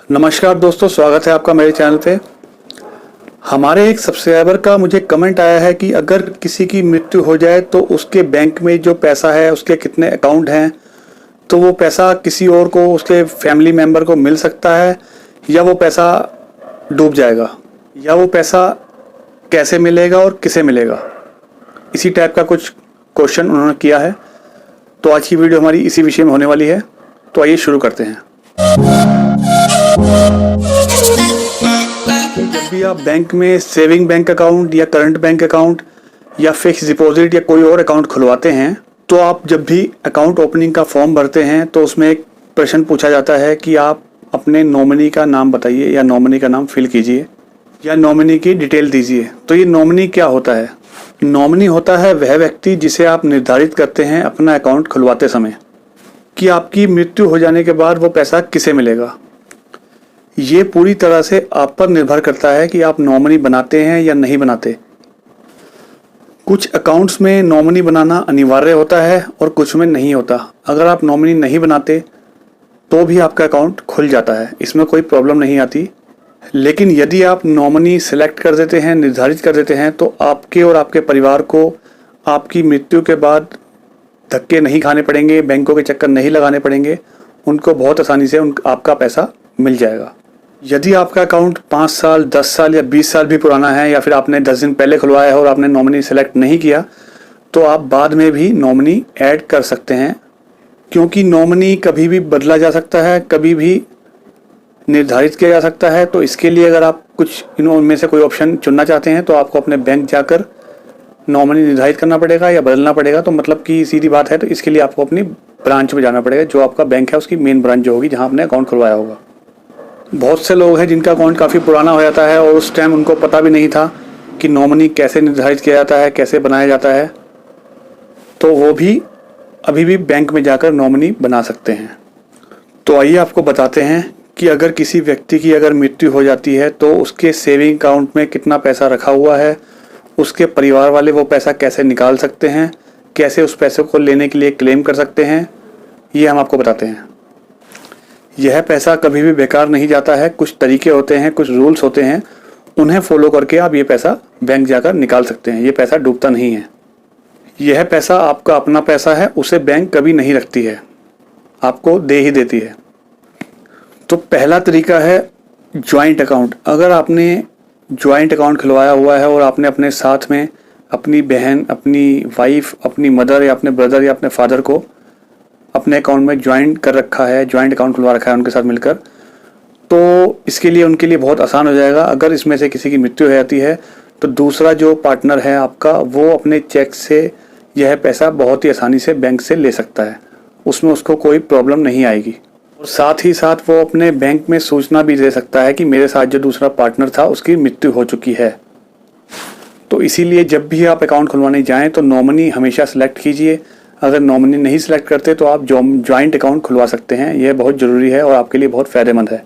नमस्कार दोस्तों, स्वागत है आपका मेरे चैनल पे। हमारे एक सब्सक्राइबर का मुझे कमेंट आया है कि अगर किसी की मृत्यु हो जाए तो उसके बैंक में जो पैसा है, उसके कितने अकाउंट हैं, तो वो पैसा किसी और को, उसके फैमिली मेम्बर को मिल सकता है या वो पैसा डूब जाएगा, या वो पैसा कैसे मिलेगा और किसे मिलेगा। इसी टाइप का कुछ क्वेश्चन उन्होंने किया है। तो आज की वीडियो हमारी इसी विषय में होने वाली है। तो आइए शुरू करते हैं। जब भी आप बैंक में सेविंग बैंक अकाउंट या करंट बैंक अकाउंट या फिक्स डिपॉजिट या कोई और अकाउंट खुलवाते हैं, तो आप जब भी अकाउंट ओपनिंग का फॉर्म भरते हैं तो उसमें एक प्रश्न पूछा जाता है कि आप अपने नॉमिनी का नाम बताइए या नॉमिनी का नाम फिल कीजिए या नॉमिनी की डिटेल दीजिए। तो ये नॉमिनी क्या होता है? नॉमिनी होता है वह व्यक्ति जिसे आप निर्धारित करते हैं अपना अकाउंट खुलवाते समय कि आपकी मृत्यु हो जाने के बाद वो पैसा किसे मिलेगा। ये पूरी तरह से आप पर निर्भर करता है कि आप नॉमिनी बनाते हैं या नहीं बनाते। कुछ अकाउंट्स में नॉमिनी बनाना अनिवार्य होता है और कुछ में नहीं होता। अगर आप नॉमिनी नहीं बनाते तो भी आपका अकाउंट खुल जाता है, इसमें कोई प्रॉब्लम नहीं आती। लेकिन यदि आप नॉमिनी सेलेक्ट कर देते हैं, निर्धारित कर देते हैं, तो आपके और आपके परिवार को आपकी मृत्यु के बाद धक्के नहीं खाने पड़ेंगे, बैंकों के चक्कर नहीं लगाने पड़ेंगे। उनको बहुत आसानी से आपका पैसा मिल जाएगा। यदि आपका अकाउंट 5 साल, 10 साल या 20 साल भी पुराना है, या फिर आपने 10 दिन पहले खुलवाया है और आपने नॉमिनी सेलेक्ट नहीं किया, तो आप बाद में भी नॉमिनी ऐड कर सकते हैं, क्योंकि नॉमिनी कभी भी बदला जा सकता है, कभी भी निर्धारित किया जा सकता है। तो इसके लिए अगर आप कुछ इनमें से कोई ऑप्शन चुनना चाहते हैं तो आपको अपने बैंक जाकर नॉमिनी निर्धारित करना पड़ेगा या बदलना पड़ेगा। तो मतलब कि सीधी बात है, तो इसके लिए आपको अपनी ब्रांच में जाना पड़ेगा, जो आपका बैंक है उसकी मेन ब्रांच जो होगी, जहाँ आपने अकाउंट खुलवाया होगा। बहुत से लोग हैं जिनका अकाउंट काफ़ी पुराना हो जाता है और उस टाइम उनको पता भी नहीं था कि नॉमिनी कैसे निर्धारित किया जाता है, कैसे बनाया जाता है। तो वो भी अभी भी बैंक में जाकर नॉमिनी बना सकते हैं। तो आइए आपको बताते हैं कि अगर किसी व्यक्ति की अगर मृत्यु हो जाती है तो उसके सेविंग अकाउंट में कितना पैसा रखा हुआ है, उसके परिवार वाले वो पैसा कैसे निकाल सकते हैं, कैसे उस पैसे को लेने के लिए क्लेम कर सकते हैं, ये हम आपको बताते हैं। यह पैसा कभी भी बेकार नहीं जाता है। कुछ तरीके होते हैं, कुछ रूल्स होते हैं, उन्हें फॉलो करके आप ये पैसा बैंक जाकर निकाल सकते हैं। ये पैसा डूबता नहीं है। यह पैसा आपका अपना पैसा है, उसे बैंक कभी नहीं रखती है, आपको दे ही देती है। तो पहला तरीका है जॉइंट अकाउंट। अगर आपने जॉइंट अकाउंट खुलवाया हुआ है और आपने अपने साथ में अपनी बहन, अपनी वाइफ, अपनी मदर या अपने ब्रदर या अपने फादर को अपने अकाउंट में ज्वाइन कर रखा है, जॉइंट अकाउंट खुलवा रखा है उनके साथ मिलकर, तो इसके लिए उनके लिए बहुत आसान हो जाएगा। अगर इसमें से किसी की मृत्यु हो जाती है तो दूसरा जो पार्टनर है आपका, वो अपने चेक से यह पैसा बहुत ही आसानी से बैंक से ले सकता है। उसमें उसको कोई प्रॉब्लम नहीं आएगी। और साथ ही साथ वो अपने बैंक में सूचना भी दे सकता है कि मेरे साथ जो दूसरा पार्टनर था उसकी मृत्यु हो चुकी है। तो इसीलिए जब भी आप अकाउंट खुलवाने जाएं तो नॉमिनी हमेशा सेलेक्ट कीजिए। अगर नॉमिनी नहीं सेलेक्ट करते तो आप जॉइंट अकाउंट खुलवा सकते हैं। यह बहुत ज़रूरी है और आपके लिए बहुत फ़ायदेमंद है।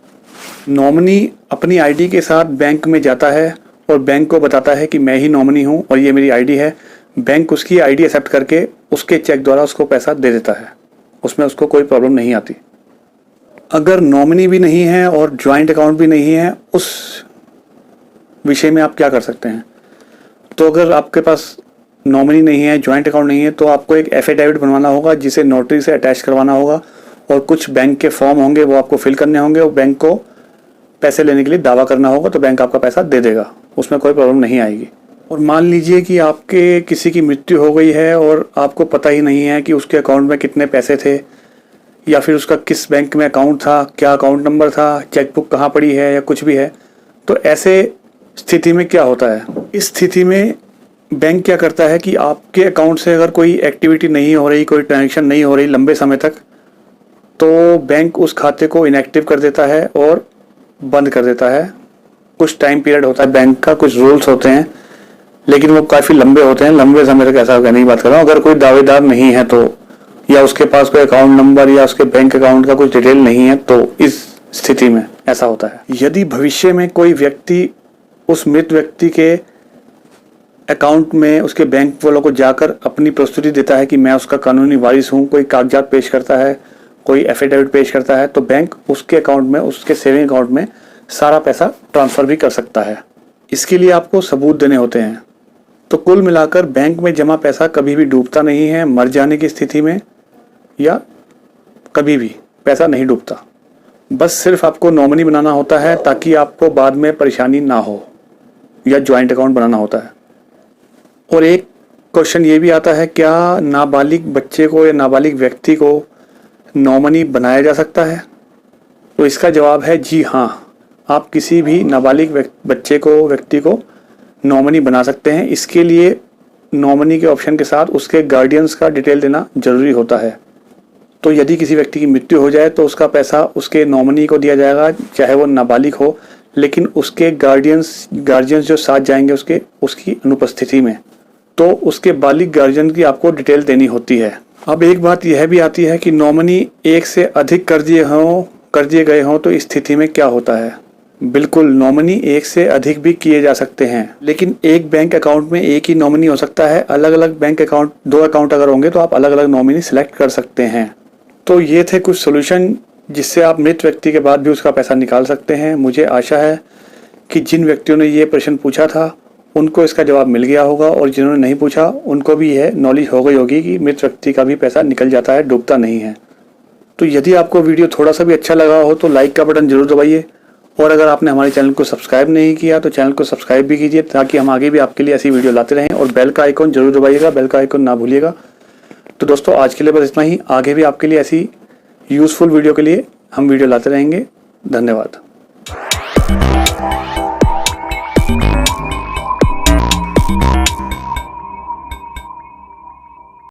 नॉमिनी अपनी आईडी के साथ बैंक में जाता है और बैंक को बताता है कि मैं ही नॉमिनी हूँ और ये मेरी आईडी है। बैंक उसकी आईडी एक्सेप्ट करके उसके चेक द्वारा उसको पैसा दे देता है। उसमें उसको कोई प्रॉब्लम नहीं आती। अगर नॉमिनी भी नहीं है और जॉइंट अकाउंट भी नहीं है, उस विषय में आप क्या कर सकते हैं? तो अगर आपके पास नॉमिनी नहीं है, जॉइंट अकाउंट नहीं है, तो आपको एक एफिडेविट बनवाना होगा जिसे नोटरी से अटैच करवाना होगा, और कुछ बैंक के फॉर्म होंगे वो आपको फिल करने होंगे और बैंक को पैसे लेने के लिए दावा करना होगा। तो बैंक आपका पैसा दे देगा, उसमें कोई प्रॉब्लम नहीं आएगी। और मान लीजिए कि आपके किसी की मृत्यु हो गई है और आपको पता ही नहीं है कि उसके अकाउंट में कितने पैसे थे, या फिर उसका किस बैंक में अकाउंट था, क्या अकाउंट नंबर था, चेकबुक कहाँ पड़ी है या कुछ भी है। तो ऐसे स्थिति में क्या होता है? इस स्थिति में बैंक क्या करता है कि आपके अकाउंट से अगर कोई एक्टिविटी नहीं हो रही, कोई ट्रांजैक्शन नहीं हो रही लंबे समय तक, तो बैंक उस खाते को इनएक्टिव कर देता है और बंद कर देता है। कुछ टाइम पीरियड होता है बैंक का, कुछ रूल्स होते हैं, लेकिन वो काफ़ी लंबे होते हैं। लंबे समय तक ऐसा कहने की बात कर रहा हूँ। अगर कोई दावेदार नहीं है तो, या उसके पास कोई अकाउंट नंबर या उसके बैंक अकाउंट का कुछ डिटेल नहीं है, तो इस स्थिति में ऐसा होता है। यदि भविष्य में कोई व्यक्ति उस मृत व्यक्ति के अकाउंट में उसके बैंक वालों को जाकर अपनी प्रस्तुति देता है कि मैं उसका कानूनी वारिस हूँ, कोई कागजात पेश करता है, कोई एफिडेविट पेश करता है तो बैंक उसके अकाउंट में, उसके सेविंग अकाउंट में सारा पैसा ट्रांसफ़र भी कर सकता है। इसके लिए आपको सबूत देने होते हैं। तो कुल मिलाकर बैंक में जमा पैसा कभी भी डूबता नहीं है, मर जाने की स्थिति में या कभी भी पैसा नहीं डूबता। बस सिर्फ आपको नॉमिनी बनाना होता है ताकि आपको बाद में परेशानी ना हो, या जॉइंट अकाउंट बनाना होता है। और एक क्वेश्चन ये भी आता है, क्या नाबालिग बच्चे को या नाबालिग व्यक्ति को नॉमिनी बनाया जा सकता है? तो इसका जवाब है जी हाँ, आप किसी भी नाबालिग बच्चे को, व्यक्ति को नॉमिनी बना सकते हैं। इसके लिए नॉमिनी के ऑप्शन के साथ उसके गार्डियंस का डिटेल देना जरूरी होता है। तो यदि किसी व्यक्ति की मृत्यु हो जाए तो उसका पैसा उसके नॉमिनी को दिया जाएगा, चाहे वो नाबालिग हो, लेकिन उसके गार्डियंस जो साथ जाएंगे उसकी अनुपस्थिति में, तो उसके बालिग गार्जियन की आपको डिटेल देनी होती है। अब एक बात यह भी आती है कि नॉमिनी एक से अधिक कर दिए गए हों तो इस स्थिति में क्या होता है? बिल्कुल, नॉमिनी एक से अधिक भी किए जा सकते हैं, लेकिन एक बैंक अकाउंट में एक ही नॉमिनी हो सकता है। अलग अलग बैंक अकाउंट, 2 अकाउंट अगर होंगे तो आप अलग अलग नॉमिनी सिलेक्ट कर सकते हैं। तो ये थे कुछ सोल्यूशन जिससे आप मृत व्यक्ति के बाद भी उसका पैसा निकाल सकते हैं। मुझे आशा है कि जिन व्यक्तियों ने ये प्रश्न पूछा था उनको इसका जवाब मिल गया होगा, और जिन्होंने नहीं पूछा उनको भी यह नॉलेज हो गई होगी कि मृत व्यक्ति का भी पैसा निकल जाता है, डूबता नहीं है। तो यदि आपको वीडियो थोड़ा सा भी अच्छा लगा हो तो लाइक का बटन जरूर दबाइए, और अगर आपने हमारे चैनल को सब्सक्राइब नहीं किया तो चैनल को सब्सक्राइब भी कीजिए, ताकि हम आगे भी आपके लिए ऐसी वीडियो लाते रहें। और बेल का आइकॉन जरूर दबाइएगा, बेल का आइकॉन ना भूलिएगा। तो दोस्तों, आज के लिए बस इतना ही। आगे भी आपके लिए ऐसी यूज़फुल वीडियो के लिए हम वीडियो लाते रहेंगे। धन्यवाद।